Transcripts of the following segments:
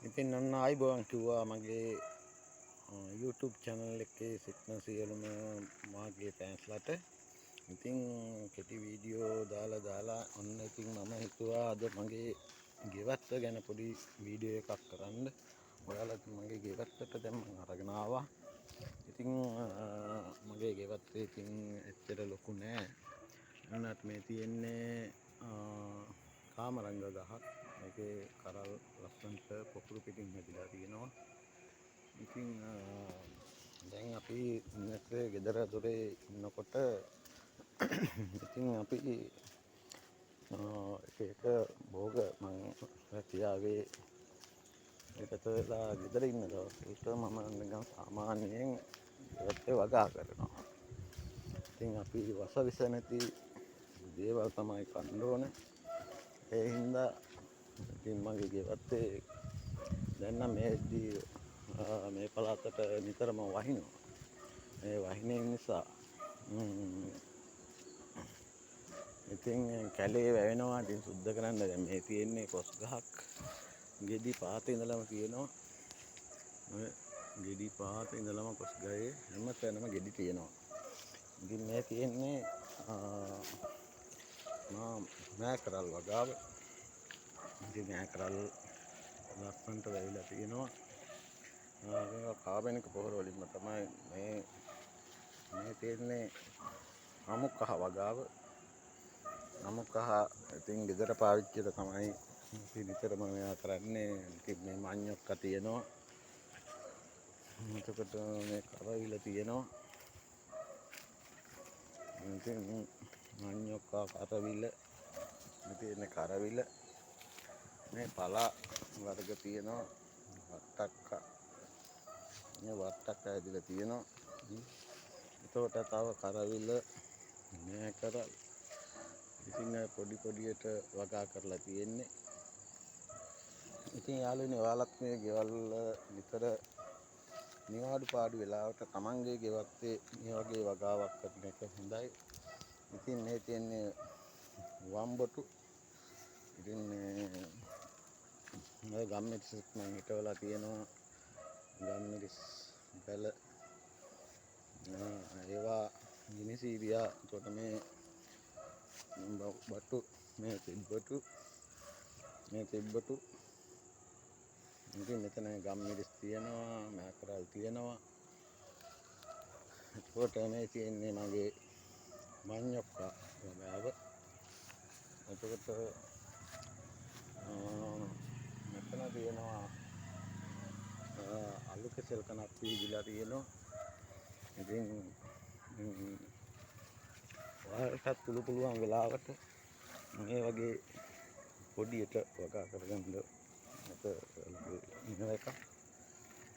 ඉතින් ඔන්න ආයිබෝවන් කිව්වා මගේ YouTube channel එකේ සිටින සියලුම මාගේ ෆෑන්ස්ලාට. ඉතින් කෙටි වීඩියෝ දාලා ඔන්න ඉතින් මම හිතුවා අද මගේ ගෙවත්ත ගැන පොඩි වීඩියෝ එකක් කරන්න. ඔයාලා මගේ ගෙවත්තට දැන් මම අරගෙන ආවා. ඉතින් මගේ ගෙවත්තේ ඉතින් එච්චර ලොකු නෑ. එන්නත් මේ තියෙන්නේ කාමරංග ගහක්. මේකේ කරල් ලස්සනට පොකුරු පිටින් හැදිලා තියෙනවා. ඉතින් දැන් අපි ඉන්නේ ගෙදර දොරේ ඉන්නකොට ඉතින් අපි එක භෝග මම රැකියාවේ එකතු වෙලා ගෙදර ඉන්න දවසට මම නිකන් සාමාන්‍යයෙන් ගෙවත්තේ වගා කරනවා. ඉතින් අපි වසවිස නැති දේවල් තමයි කන්න ඕනේ. ඒ හින්දා ඉතින් මගේ ගෙවත්තේ දැන් නම් මේ පළාතට නිතරම වහිනවා. මේ වහිනේ නිසා ඉතින් කැලේ වැවෙනවා. ඉතින් සුද්ධ කරන්න දැන් මේ තියෙන්නේ කොස් ගහක්. ගෙඩි පාතේ ඉඳලම තියෙනවා. ගෙඩි පාතේ ඉඳලම කොස් ගහේ හැම තැනම ගෙඩි තියෙනවා. ඉතින් මේ තියෙන්නේ මෑකරල් වගාව. ඉතින් මෑකරල් ලස්සනට වැවිලා තියෙනවා. කාබනික පොහොර වලින්ම තමයි මේ තියෙන්නේ අමුකහ වගාව. අමුකහ ඉතින් ගෙදර පාවිච්චියට තමයි නිතරම මෙයා කරන්නේ. ඉතින් මේ මඤ්ඤොක්ක තියෙනවා. එතකොට මේ කරවිල තියෙනවා. ඉතින් මඤ්ඤොක්ක කරවිල තියෙන්නේ කරවිල. මේ පලා වර්ග තියෙනවා. වට්ටක්ක මේ වට්ටක්ක ඇදලා තියෙනවා. එතකොට තව කරවිල මේ කරල් ඉතින් පොඩි පොඩියට වගා කරලා තියෙන්නේ. ඉතින් යාළුවනේ ඔයාලත් මේ ගෙවල් නිතර නිවාඩු පාඩු වෙලාවට තමන්ගේ ගෙවත්තේ මේ වගේ වගාවක් කරන එක හොඳයි. ඉතින් මේ තියෙන්නේ වම්බොටු. ඉතින් මේ ගම්මිරිස් මම හිටවලා තියෙනවා. ගම්මිරිස් බැල ඒවා ගිනිසීරියා. එතකොට මේ බටු මේ තිබ්බටු ඉතින් මෙතන ගම්මිරිස් තියෙනවා. මෑකරල් තියෙනවා. එතකොට මේ තියෙන්නේ මගේ මඤ්ඤොක්ක වගාව. එතකොට මෙතන තියෙනවා අලු කෙසෙල් කනක් පීදිලා තියෙනවා. ඉතින් ඔයාලටත් පුළුවන් වෙලාවට මේ වගේ පොඩියට වගා කරගන්න මට ඉන්න එක.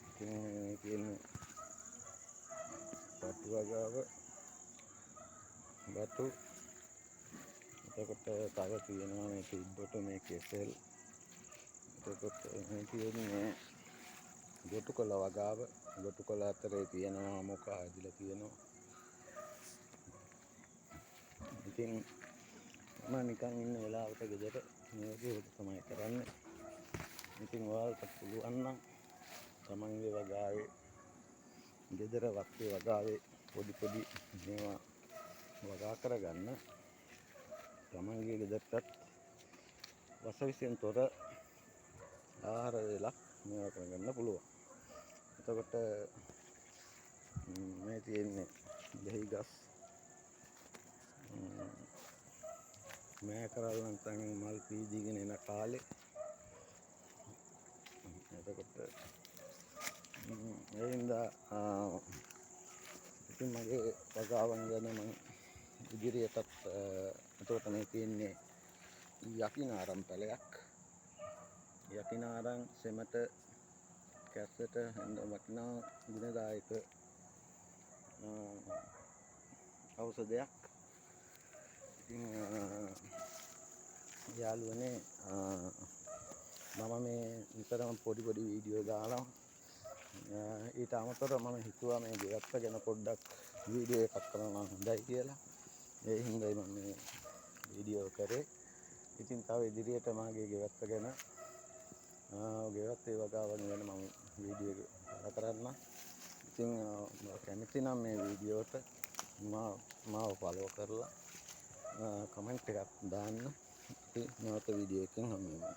ඉතින් මේ කියන්නේ බටු වගාව බටු. එතකොට තව තියෙනවා මේ තිබ්බට මේ කෙසෙල්. එතකොට මේ තියෙන්නේ ගොටු කොළ වගාව. ගොටු කොළ අතරේ තියෙනවා මොක ඇදිලා තියෙනවා. ඉතින් මම නිකන් ඉන්න වෙලාවට ගෙදර මේ වගේ තමයි කරන්නේ. ඉතින් ඔයාලට පුළුවන් නම් තමන්ගේ වගාවේ ගෙදර වත්තේ වගාවේ පොඩි මේවා වගා කරගන්න. තමන්ගේ ගෙදරටත් වසවිසෙන් තොර ආහාර වේලක් මේවා කරගන්න පුළුවන්. එතකොට මේ තියෙන්නේ දෙහි ගස් මෑකරල් නැත්නම් මල් පීදිගෙන එන කාලේ. එතකොට ඒ හින්දා ඉතින් මගේ වගාවන් ගැන මම ඉදිරියටත් එතකොට මේ තියෙන්නේ යකිනාරම් පැලයක්. යකිනාරම් සෙමට කැස්සට හඳ වටිනා ගුණදායක ඖෂධයක්. ඉතින් යාළුවනේ මම මේ නිතරම පොඩි වීඩියෝ දාලා ඊට අමතරව මම හිතුවා මේ ගෙවත්ත ගැන පොඩ්ඩක් වීඩියෝ එකක් කරනවා හොඳයි කියලා. ඒ හින්දායි මම මේ වීඩියෝ කරේ. ඉතින් තව ඉදිරියට මාගේ ගෙවත්ත ගැන ගෙවත් ඒ වගාවන් ගැන මම වීඩියෝ එක කරන්න. ඉතින් කැමති නම් මේ වීඩියෝට මාව ෆලෝ කරලා කමෙන්ට් එකක් දාන්න. ඉතින් නැවත වීඩියෝ එකකින් හමු වෙමු.